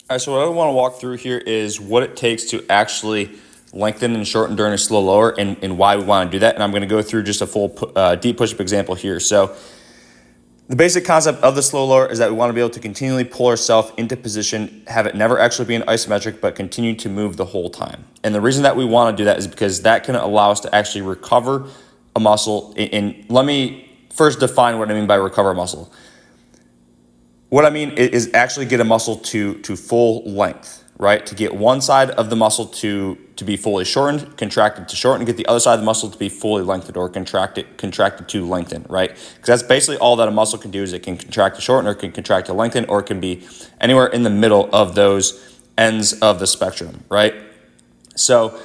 All right, so what I want to walk through here is what it takes to actually lengthen and shorten during a slow lower and why we want to do that. And I'm going to go through just a full deep push-up example here. So the basic concept of the slow lower is that we want to be able to continually pull ourselves into position, have it never actually be an isometric, but continue to move the whole time. And the reason that we want to do that is because that can allow us to actually recover a muscle. And let me first define what I mean by recover a muscle. What I mean is actually get a muscle to full length, right? To get one side of the muscle to be fully shortened, contracted to shorten, and get the other side of the muscle to be fully lengthened or contracted to lengthen, right? Because that's basically all that a muscle can do is it can contract to shorten or it can contract to lengthen, or it can be anywhere in the middle of those ends of the spectrum, right? So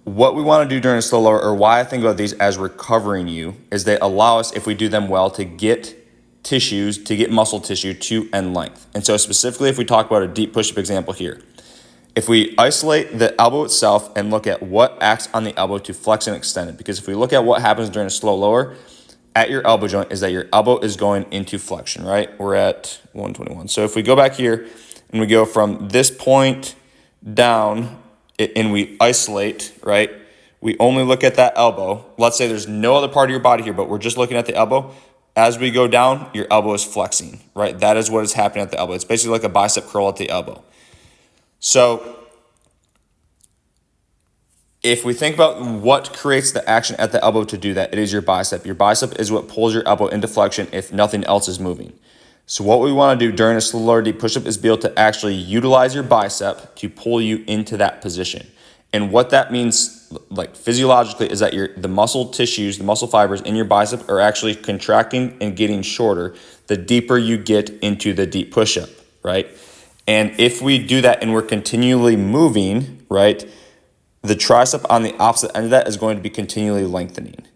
what we want to do during a slow lower, or why I think about these as recovering you, is they allow us, if we do them well, to get muscle tissue to end length. And so specifically, if we talk about a deep push-up example here, if we isolate the elbow itself and look at what acts on the elbow to flex and extend it, because if we look at what happens during a slow lower at your elbow joint is that your elbow is going into flexion, right? We're at 121. So if we go back here and we go from this point down and we isolate, right? We only look at that elbow. Let's say there's no other part of your body here, but we're just looking at the elbow. As we go down, your elbow is flexing, right? That is what is happening at the elbow. It's basically like a bicep curl at the elbow. So if we think about what creates the action at the elbow to do that, it is your bicep. Your bicep is what pulls your elbow into flexion if nothing else is moving. So what we want to do during a slow lower deep push-up is be able to actually utilize your bicep to pull you into that position. And what that means, like physiologically, is that the muscle tissues, the muscle fibers in your bicep are actually contracting and getting shorter the deeper you get into the deep push-up, right? And if we do that and we're continually moving, right, the tricep on the opposite end of that is going to be continually lengthening.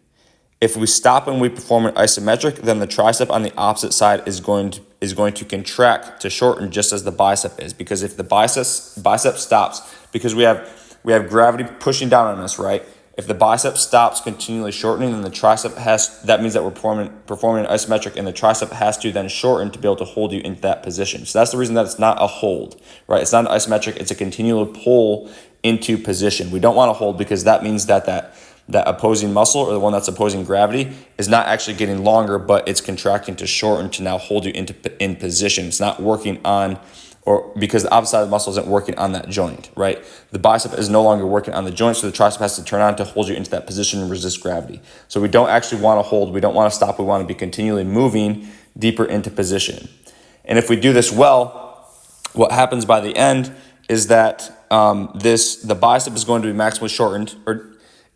If we stop and we perform an isometric, then the tricep on the opposite side is going to contract to shorten just as the bicep is. Because if the bicep stops, because we have gravity pushing down on us, right? If the bicep stops continually shortening, then the tricep that means that we're performing an isometric, and the tricep has to then shorten to be able to hold you into that position. So that's the reason that it's not a hold, right? It's not an isometric, it's a continual pull into position. We don't want to hold because that means that opposing muscle, or the one that's opposing gravity, is not actually getting longer, but it's contracting to shorten to now hold you in position. It's not working on, or because the opposite side of the muscle isn't working on that joint, right? The bicep is no longer working on the joint, so the tricep has to turn on to hold you into that position and resist gravity. So we don't actually want to hold, we don't want to stop, we want to be continually moving deeper into position. And if we do this well, what happens by the end is that the bicep is going to be maximally shortened,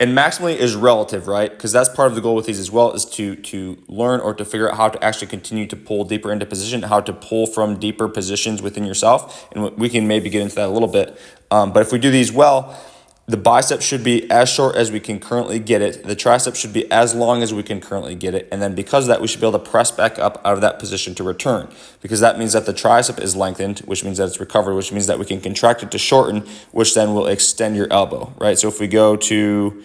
and maximally is relative, right? Because that's part of the goal with these as well, is to learn or to figure out how to actually continue to pull deeper into position, how to pull from deeper positions within yourself. And we can maybe get into that a little bit. But if we do these well, the bicep should be as short as we can currently get it. The tricep should be as long as we can currently get it. And then because of that, we should be able to press back up out of that position to return. Because that means that the tricep is lengthened, which means that it's recovered, which means that we can contract it to shorten, which then will extend your elbow, right? So if we go to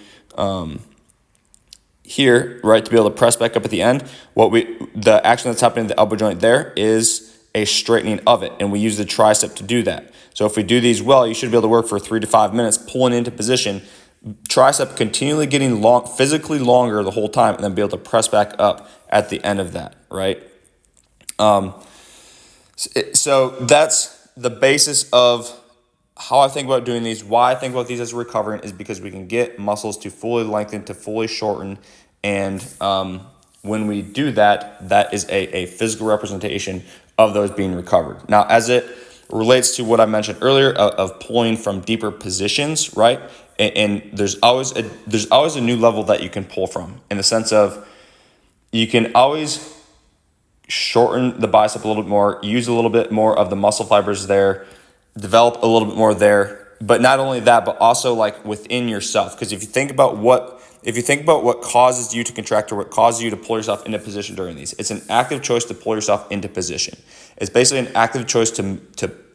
here, right, to be able to press back up at the end, the action that's happening in the elbow joint there is a straightening of it, and we use the tricep to do that. So if we do these well, you should be able to work for 3 to 5 minutes pulling into position, tricep continually getting physically longer the whole time, and then be able to press back up at the end of that, right? So that's the basis of how I think about doing these. Why I think about these as recovering is because we can get muscles to fully lengthen, to fully shorten, and when we do that, that is a physical representation of those being recovered. Now, as it relates to what I mentioned earlier of pulling from deeper positions, right? And there's always a new level that you can pull from, in the sense of you can always shorten the bicep a little bit more, use a little bit more of the muscle fibers there, develop a little bit more there. But not only that, but also like within yourself. Because if you think about what causes you to contract, or what causes you to pull yourself into position during these, it's an active choice to pull yourself into position. It's basically an active choice to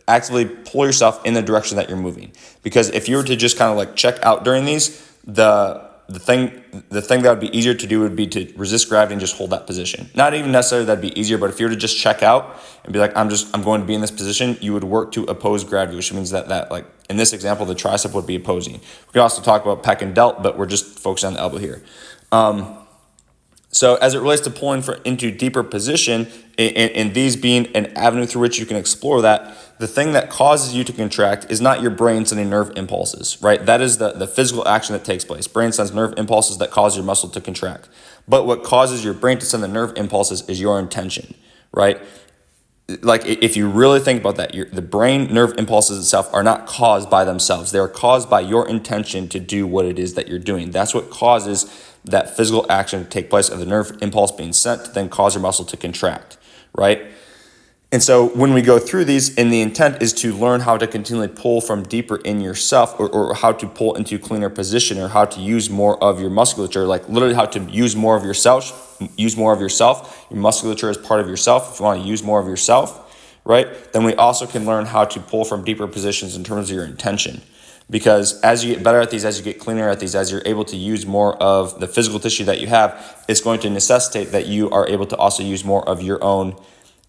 actively pull yourself in the direction that you're moving. Because if you were to just kind of like check out during these, the the thing that would be easier to do would be to resist gravity and just hold that position. Not even necessarily that'd be easier, but if you were to just check out and be like, I'm going to be in this position, you would work to oppose gravity, which means that like in this example, the tricep would be opposing. We could also talk about pec and delt, but we're just focused on the elbow here. So as it relates to pulling into deeper position, and these being an avenue through which you can explore that, the thing that causes you to contract is not your brain sending nerve impulses, right? That is the physical action that takes place. Brain sends nerve impulses that cause your muscle to contract. But what causes your brain to send the nerve impulses is your intention, right? Like if you really think about that, the brain nerve impulses itself are not caused by themselves. They are caused by your intention to do what it is that you're doing. That's what causes that physical action to take place of the nerve impulse being sent to then cause your muscle to contract, right? And so when we go through these, and the intent is to learn how to continually pull from deeper in yourself, or how to pull into cleaner position, or how to use more of your musculature, like literally how to use more of yourself. Your musculature is part of yourself. If you want to use more of yourself, right? Then we also can learn how to pull from deeper positions in terms of your intention. Because as you get better at these, as you get cleaner at these, as you're able to use more of the physical tissue that you have, it's going to necessitate that you are able to also use more of your own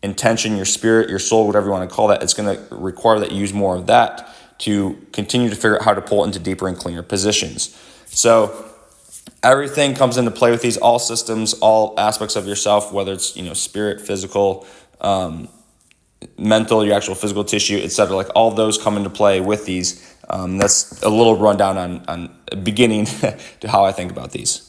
intention, your spirit, your soul, whatever you want to call that. It's going to require that you use more of that to continue to figure out how to pull into deeper and cleaner positions. So everything comes into play with these, all systems, all aspects of yourself, whether it's, spirit, physical, mental, your actual physical tissue, etc. Like all those come into play with these. That's a little rundown on beginning to how I think about these.